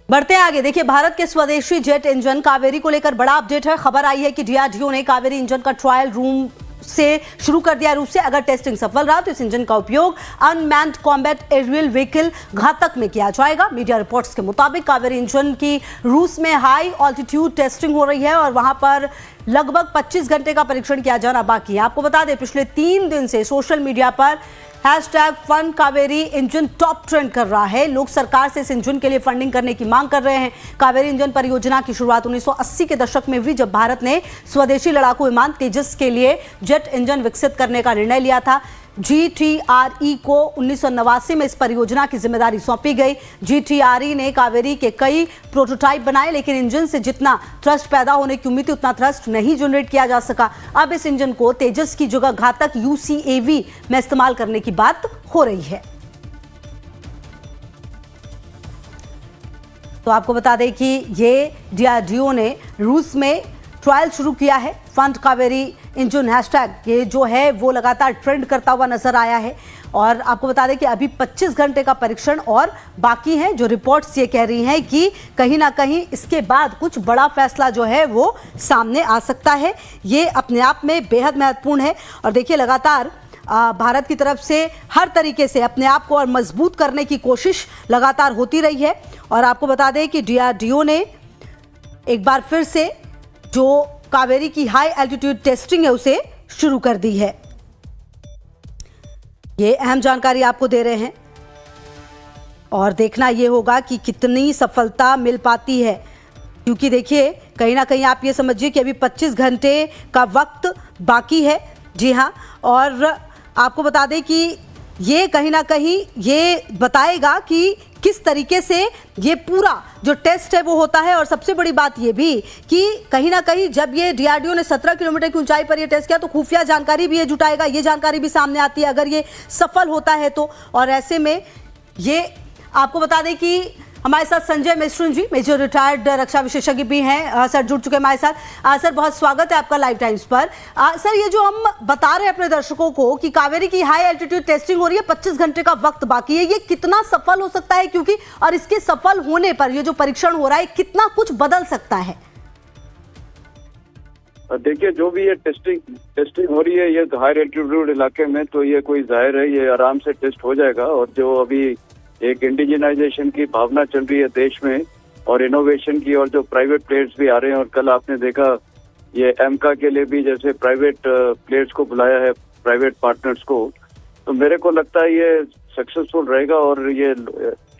बढ़ते आगे, देखिए भारत के स्वदेशी जेट इंजन कावेरी को लेकर बड़ा अपडेट है। खबर आई है कि डीआरडीओ ने कावेरी इंजन का ट्रायल रूम से शुरू कर दिया रूस से। अगर टेस्टिंग सफल रहा तो इस इंजन का उपयोग अनमैन्ड कॉम्बैट एरियल व्हीकल घातक में किया जाएगा। मीडिया रिपोर्ट्स के मुताबिक कावेरी इंजन की रूस में हाई ऑल्टीट्यूड टेस्टिंग हो रही है और वहां पर लगभग 25 घंटे का परीक्षण किया जाना बाकी है। आपको बता दें, पिछले 3 दिन से सोशल मीडिया पर #fund Kaveri engine top trend कर रहा है। लोग सरकार से इस इंजन के लिए फंडिंग करने की मांग कर रहे हैं। कावेरी इंजन परियोजना की शुरुआत 1980 के दशक में हुई, जब भारत ने स्वदेशी लड़ाकू विमान तेजस के लिए जेट इंजन विकसित करने का निर्णय लिया था। GTRE को 1989 में इस परियोजना की जिम्मेदारी सौंपी गई। GTRE ने कावेरी के कई प्रोटोटाइप बनाए, लेकिन इंजन से जितना थ्रस्ट पैदा होने की उम्मीद थी उतना थ्रस्ट नहीं जनरेट किया जा सका। अब इस इंजन को तेजस की जगह घातक UCAV में इस्तेमाल करने की बात हो रही है। तो आपको बता दें कि ये DRDO ने रूस में ट्रायल शुरू किया है। फंड कावेरी इंजन हैशटैग ये जो है वो लगातार ट्रेंड करता हुआ नजर आया है। और आपको बता दें कि अभी 25 घंटे का परीक्षण और बाकी है। जो रिपोर्ट्स ये कह रही हैं कि कहीं ना कहीं इसके बाद कुछ बड़ा फैसला जो है वो सामने आ सकता है। ये अपने आप में बेहद महत्वपूर्ण है। और देखिए, लगातार भारत की तरफ से हर तरीके से अपने आप को और मजबूत करने की कोशिश लगातार होती रही है। और आपको बता दें कि DRDO ने एक बार फिर से जो कावेरी की हाई एल्टीट्यूड टेस्टिंग है उसे शुरू कर दी है। ये अहम जानकारी आपको दे रहे हैं और देखना ये होगा कि कितनी सफलता मिल पाती है, क्योंकि देखिए कहीं ना कहीं आप ये समझिए कि अभी 25 घंटे का वक्त बाकी है। जी हाँ, और आपको बता दें कि ये कहीं ना कहीं ये बताएगा कि किस तरीके से ये पूरा जो टेस्ट है वो होता है। और सबसे बड़ी बात ये भी कि कहीं ना कहीं जब ये DRDO ने 17 किलोमीटर की ऊंचाई पर ये टेस्ट किया तो खुफिया जानकारी भी ये जुटाएगा। ये जानकारी भी सामने आती है अगर ये सफल होता है तो। और ऐसे में ये आपको बता दें कि हमारे साथ संजय मिश्रण जी, मेजर रिटायर्ड रक्षा विशेषज्ञ भी हैं, सर जुड़ चुके हैं हमारे साथ। सर, बहुत स्वागत है आपका लाइव टाइम्स पर। सर, ये जो हम बता रहे हैं अपने दर्शकों को कि कावेरी की हाई एल्टीट्यूड टेस्टिंग हो रही है, 25 घंटे का वक्त बाकी है, ये कितना सफल हो सकता है? क्योंकि और इसके सफल होने पर ये जो परीक्षण हो रहा है कितना कुछ बदल सकता है? देखिए, जो भी ये टेस्टिंग हो रही है ये हाई एल्टीट्यूड इलाके में, तो ये कोई जाहिर है ये आराम से टेस्ट हो जाएगा। और जो अभी एक इंडिजिनाइजेशन की भावना चल रही है देश में और इनोवेशन की, और जो प्राइवेट प्लेयर्स भी आ रहे हैं, और कल आपने देखा ये एमका के लिए भी जैसे प्राइवेट प्लेयर्स को बुलाया है, प्राइवेट पार्टनर्स को, तो मेरे को लगता है ये सक्सेसफुल रहेगा और ये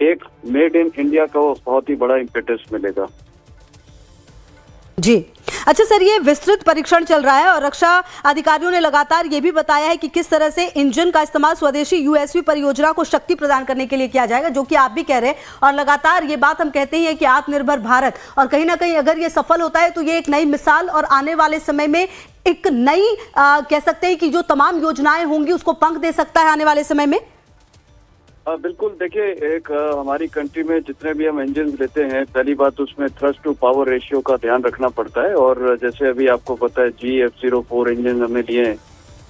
एक मेड इन इंडिया का बहुत ही बड़ा इम्पेटस मिलेगा। जी अच्छा सर, ये विस्तृत परीक्षण चल रहा है और रक्षा अधिकारियों ने लगातार ये भी बताया है कि किस तरह से इंजन का इस्तेमाल स्वदेशी USV परियोजना को शक्ति प्रदान करने के लिए किया जाएगा, जो कि आप भी कह रहे हैं। और लगातार ये बात हम कहते हैं कि आत्मनिर्भर भारत, और कहीं ना कहीं अगर ये सफल होता है तो ये एक नई मिसाल और आने वाले समय में एक नई कह सकते हैं कि जो तमाम योजनाएं होंगी उसको पंख दे सकता है आने वाले समय में। बिल्कुल, देखिए एक हमारी कंट्री में जितने भी हम इंजन लेते हैं, पहली बात उसमें थ्रस्ट टू पावर रेशियो का ध्यान रखना पड़ता है। और जैसे अभी आपको पता है GF04 इंजन हमने लिए हैं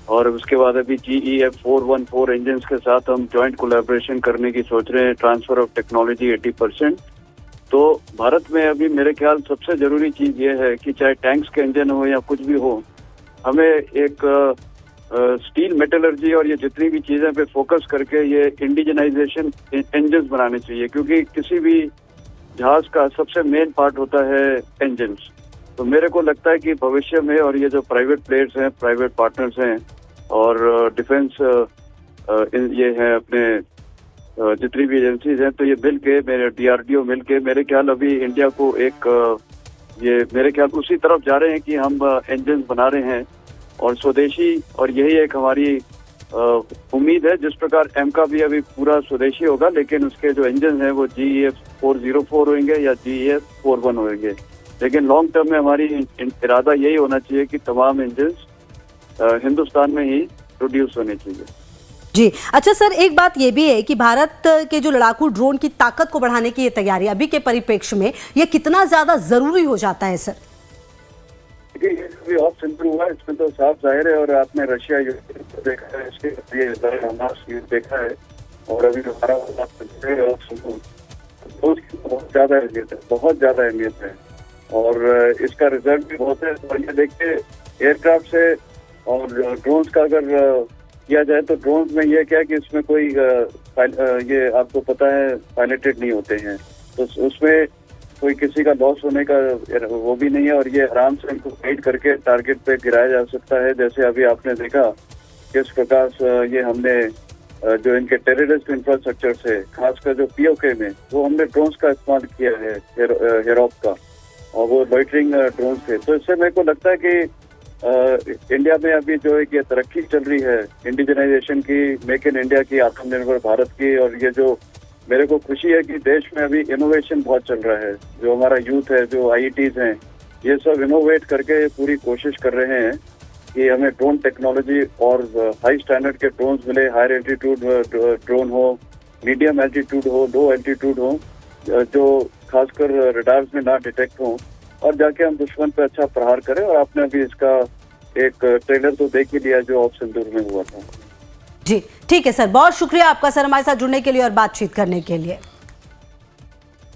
और उसके बाद अभी GEF414 इंजन के साथ हम जॉइंट कोलैबोरेशन करने की सोच रहे हैं, ट्रांसफर ऑफ टेक्नोलॉजी 80%। तो भारत में अभी मेरे ख्याल सबसे जरूरी चीज ये है कि चाहे टैंक्स के इंजन हो या कुछ भी हो, हमें एक स्टील मेटलर्जी और ये जितनी भी चीजें पे फोकस करके ये इंडिजिनाइजेशन इंजन्स बनाने चाहिए, क्योंकि किसी भी जहाज का सबसे मेन पार्ट होता है इंजन्स। तो मेरे को लगता है कि भविष्य में, और ये जो प्राइवेट प्लेयर्स हैं, प्राइवेट पार्टनर्स हैं और डिफेंस ये हैं अपने जितनी भी एजेंसीज हैं, तो ये मिल के मेरे DRDO मिल के मेरे ख्याल अभी इंडिया को एक ये मेरे ख्याल उसी तरफ जा रहे हैं कि हम इंजन्स बना रहे हैं और स्वदेशी, और यही एक हमारी उम्मीद है। जिस प्रकार एमका भी अभी पूरा स्वदेशी होगा, लेकिन उसके जो इंजन हैं वो GEF404 होंगे या GEF41 होंगे, लेकिन लॉन्ग टर्म में हमारी इरादा यही होना चाहिए कि तमाम इंजन हिंदुस्तान में ही प्रोड्यूस होने चाहिए। जी अच्छा सर, एक बात ये भी है कि भारत के जो लड़ाकू ड्रोन की ताकत को बढ़ाने की ये तैयारी अभी के परिप्रेक्ष्य में ये कितना ज्यादा जरूरी हो जाता है सर? ये और सिंपल हुआ, इसमें तो साफ जाहिर है। और आपने रशिया युद्ध देखा है, इसके लिए हमास युद्ध देखा है, और अभी हमारा तो बहुत ज़्यादा अहमियत है, बहुत ज़्यादा अहमियत है। और इसका रिजल्ट भी बहुत है। और ये देखिए एयरक्राफ्ट से और ड्रोन्स का अगर किया जाए तो ड्रोन्स में ये क्या है कि इसमें कोई ये आपको पता है पायलटेड नहीं होते हैं, तो उसमें कोई किसी का लॉस होने का वो भी नहीं है। और ये आराम से इनको गाइड करके टारगेट पे गिराया जा सकता है। जैसे अभी आपने देखा किस प्रकार से ये हमने जो इनके टेररिस्ट इंफ्रास्ट्रक्चर से खासकर जो पीओके में वो हमने ड्रोन्स का इस्तेमाल किया है हेरॉप का, और वो लॉइटरिंग ड्रोन्स थे। तो इससे मेरे को लगता है कि इंडिया में अभी जो है ये तरक्की चल रही है इंडिजिनाइजेशन की, मेक इन इंडिया की, आत्मनिर्भर भारत की। और ये जो मेरे को खुशी है कि देश में अभी इनोवेशन बहुत चल रहा है। जो हमारा यूथ है, जो आईआईटीज हैं, ये सब इनोवेट करके पूरी कोशिश कर रहे हैं कि हमें ड्रोन टेक्नोलॉजी और हाई स्टैंडर्ड के ड्रोन्स मिले। हायर एल्टीट्यूड ड्रोन हो, मीडियम एल्टीट्यूड हो, लो एल्टीट्यूड हो, जो खासकर रडार्स में ना डिटेक्ट हो, और जाके हम दुश्मन पे अच्छा प्रहार करें। और आपने अभी इसका एक ट्रेलर तो देख ही लिया जो ऑफ सिंदूर में हुआ था। जी ठीक है सर, बहुत शुक्रिया आपका सर हमारे साथ जुड़ने के लिए और बातचीत करने के लिए।